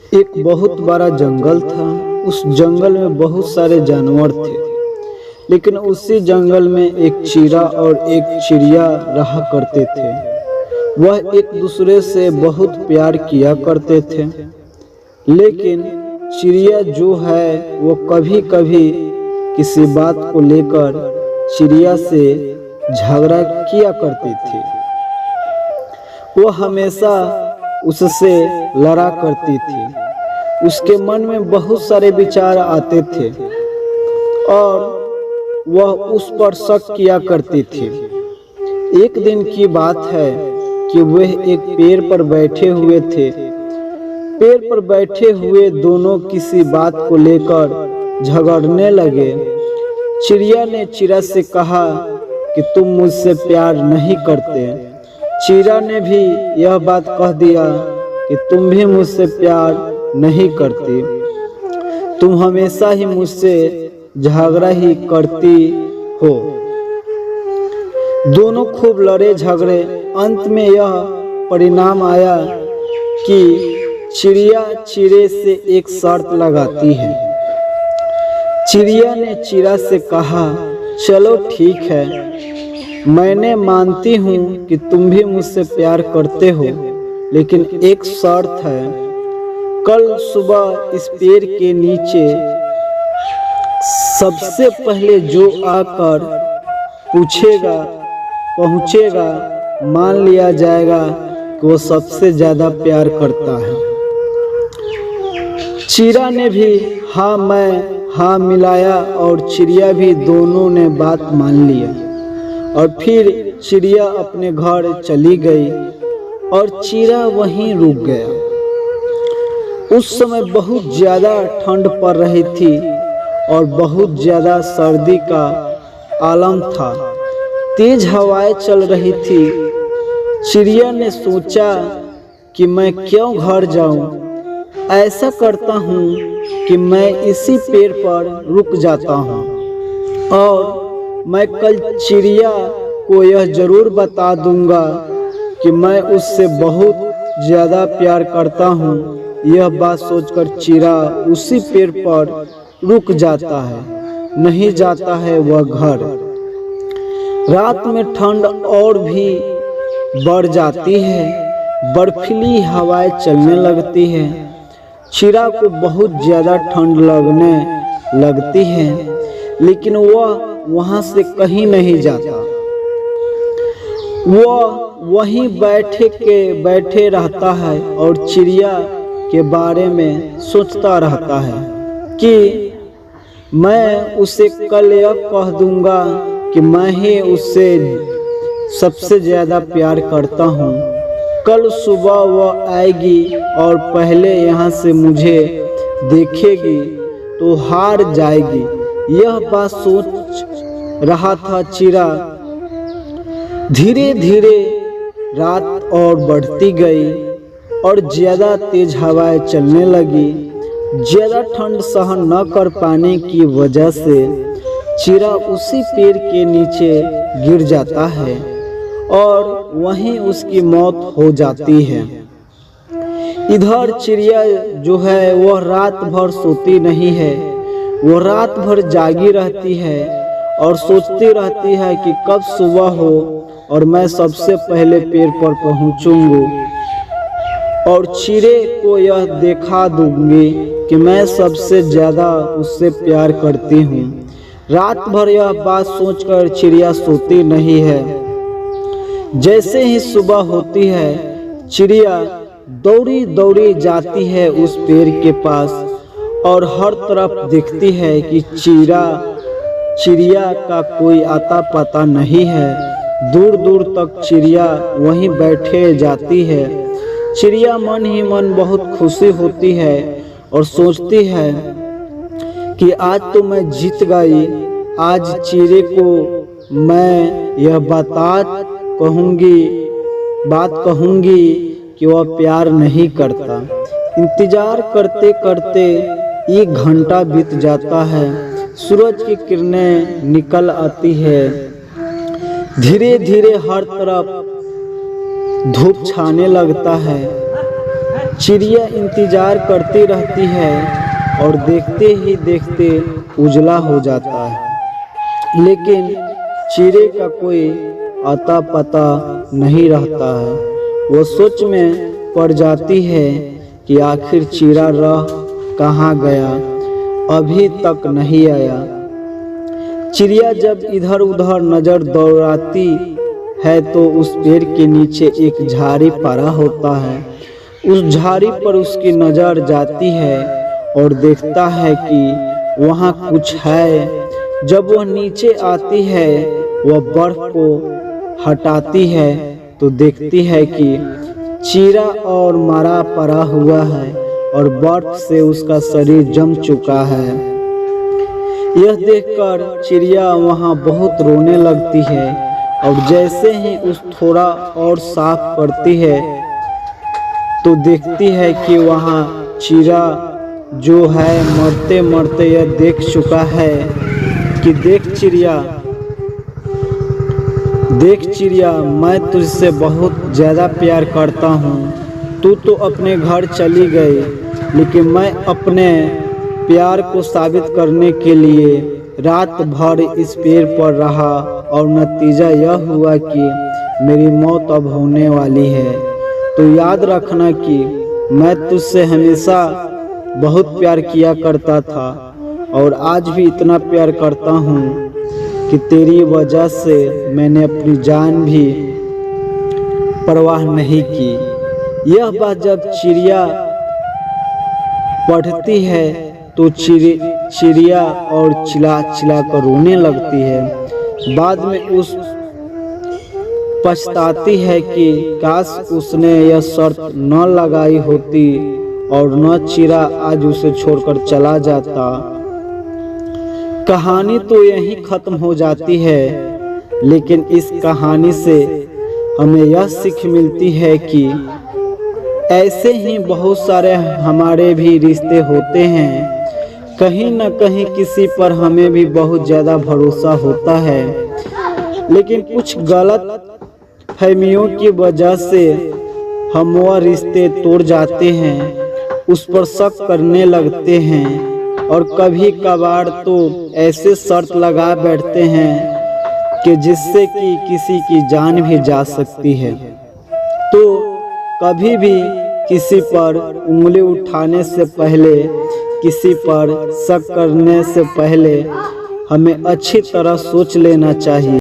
एक बहुत बड़ा जंगल था। उस जंगल में बहुत सारे जानवर थे, लेकिन उसी जंगल में एक चीरा और एक चिड़िया रहा करते थे। वह एक दूसरे से बहुत प्यार किया करते थे, लेकिन चिड़िया जो है वो कभी कभी किसी बात को लेकर चिड़िया से झगड़ा किया करती थी। वह हमेशा उससे लड़ा करती थी। उसके मन में बहुत सारे विचार आते थे और वह उस पर शक किया करती थी। एक दिन की बात है कि वह एक पेड़ पर बैठे हुए थे। पेड़ पर बैठे हुए दोनों किसी बात को लेकर झगड़ने लगे। चिड़िया ने चिड़ा से कहा कि तुम मुझसे प्यार नहीं करते। चिड़ा ने भी यह बात कह दिया कि तुम भी मुझसे प्यार नहीं करती, तुम हमेशा ही मुझसे झगड़ा ही करती हो। दोनों खूब लड़े झगड़े। अंत में यह परिणाम आया कि चिड़िया चिड़े से एक शर्त लगाती है। चिड़िया ने चिड़ा से कहा, चलो ठीक है, मैंने मानती हूँ कि तुम भी मुझसे प्यार करते हो, लेकिन एक शर्त है। कल सुबह इस पेड़ के नीचे सबसे पहले जो आकर पहुँचेगा, मान लिया जाएगा कि वो सबसे ज़्यादा प्यार करता है। चिड़ा ने भी हाँ मिलाया और चिड़िया भी, दोनों ने बात मान लिया। और फिर चिड़िया अपने घर चली गई और चिड़ा वहीं रुक गया। उस समय बहुत ज़्यादा ठंड पड़ रही थी और बहुत ज़्यादा सर्दी का आलम था। तेज हवाएं चल रही थी। चिड़िया ने सोचा कि मैं क्यों घर जाऊं, ऐसा करता हूं कि मैं इसी पेड़ पर रुक जाता हूं और मैं कल चिड़िया को यह जरूर बता दूंगा कि मैं उससे बहुत ज़्यादा प्यार करता हूँ। यह बात सोचकर चिड़ा उसी पेड़ पर रुक जाता है, नहीं जाता है वह घर। रात में ठंड और भी बढ़ जाती है, बर्फीली हवाएं चलने लगती है। चिड़ा को बहुत ज़्यादा ठंड लगने लगती है, लेकिन वह वहां से कहीं नहीं जाता। वह वहीं बैठे रहता है और चिड़िया के बारे में सोचता रहता है कि मैं उसे कल यह कह दूंगा कि मैं ही उससे सबसे ज़्यादा प्यार करता हूँ। कल सुबह वह आएगी और पहले यहाँ से मुझे देखेगी तो हार जाएगी। यह बात सोच रहा था चिड़ा। धीरे धीरे रात और बढ़ती गई और ज़्यादा तेज हवाएं चलने लगी। ज़्यादा ठंड सहन न कर पाने की वजह से चिड़ा उसी पेड़ के नीचे गिर जाता है और वहीं उसकी मौत हो जाती है। इधर चिड़िया जो है वह रात भर सोती नहीं है। वो रात भर जागी रहती है और सोचती रहती है कि कब सुबह हो और मैं सबसे पहले पेड़ पर पहुंचूंगी और चिड़े को यह दिखा दूंगी कि मैं सबसे ज़्यादा उससे प्यार करती हूँ। रात भर यह बात सोचकर चिड़िया सोती नहीं है। जैसे ही सुबह होती है, चिड़िया दौड़ी दौड़ी जाती है उस पेड़ के पास और हर तरफ देखती है कि चिड़िया का कोई आता पता नहीं है। दूर दूर तक चिड़िया वहीं बैठे जाती है। चिड़िया मन ही मन बहुत खुशी होती है और सोचती है कि आज तो मैं जीत गई। आज चिड़े को मैं यह बात कहूँगी कि वह प्यार नहीं करता। इंतजार करते करते एक घंटा बीत जाता है। सूरज की किरणें निकल आती है। धीरे धीरे हर तरफ धूप छाने लगता है। चिड़िया इंतजार करती रहती है और देखते ही देखते उजला हो जाता है, लेकिन चिड़े का कोई अता पता नहीं रहता है। वो सोच में पड़ जाती है कि आखिर चिड़ा रह कहाँ गया, अभी तक नहीं आया। चिड़िया जब इधर उधर नजर दौड़ाती है तो उस पेड़ के नीचे एक झाड़ी पड़ा होता है। उस झाड़ी पर उसकी नजर जाती है और देखता है कि वहाँ कुछ है। जब वह नीचे आती है, वह बर्फ को हटाती है तो देखती है कि चिड़ा और मरा पड़ा हुआ है और बर्फ से उसका शरीर जम चुका है। यह देखकर चिड़िया वहाँ बहुत रोने लगती है और जैसे ही उस थोड़ा और साफ करती है तो देखती है कि वहाँ चिड़ा जो है मरते मरते यह देख चुका है कि देख चिड़िया, मैं तुझसे बहुत ज़्यादा प्यार करता हूँ। तू तो अपने घर चली गई, लेकिन मैं अपने प्यार को साबित करने के लिए रात भर इस पेड़ पर रहा और नतीजा यह हुआ कि मेरी मौत अब होने वाली है। तो याद रखना कि मैं तुझसे हमेशा बहुत प्यार किया करता था और आज भी इतना प्यार करता हूँ कि तेरी वजह से मैंने अपनी जान भी परवाह नहीं की। यह बात जब चिड़िया पढ़ती है तो चिड़िया और चिल्ला चिल्ला कर रोने लगती है। बाद में उस पछताती है कि काश उसने यह शर्त न लगाई होती और न चिड़ा आज उसे छोड़कर चला जाता। कहानी तो यहीं खत्म हो जाती है, लेकिन इस कहानी से हमें यह सीख मिलती है कि ऐसे ही बहुत सारे हमारे भी रिश्ते होते हैं। कहीं न कहीं किसी पर हमें भी बहुत ज़्यादा भरोसा होता है, लेकिन कुछ गलत फहमियों की वजह से हम वह रिश्ते तोड़ जाते हैं, उस पर शक करने लगते हैं और कभी कभार तो ऐसे शर्त लगा बैठते हैं कि जिससे कि किसी की जान भी जा सकती है। तो कभी भी किसी पर उंगली उठाने से पहले, किसी पर शक करने से पहले हमें अच्छी तरह सोच लेना चाहिए।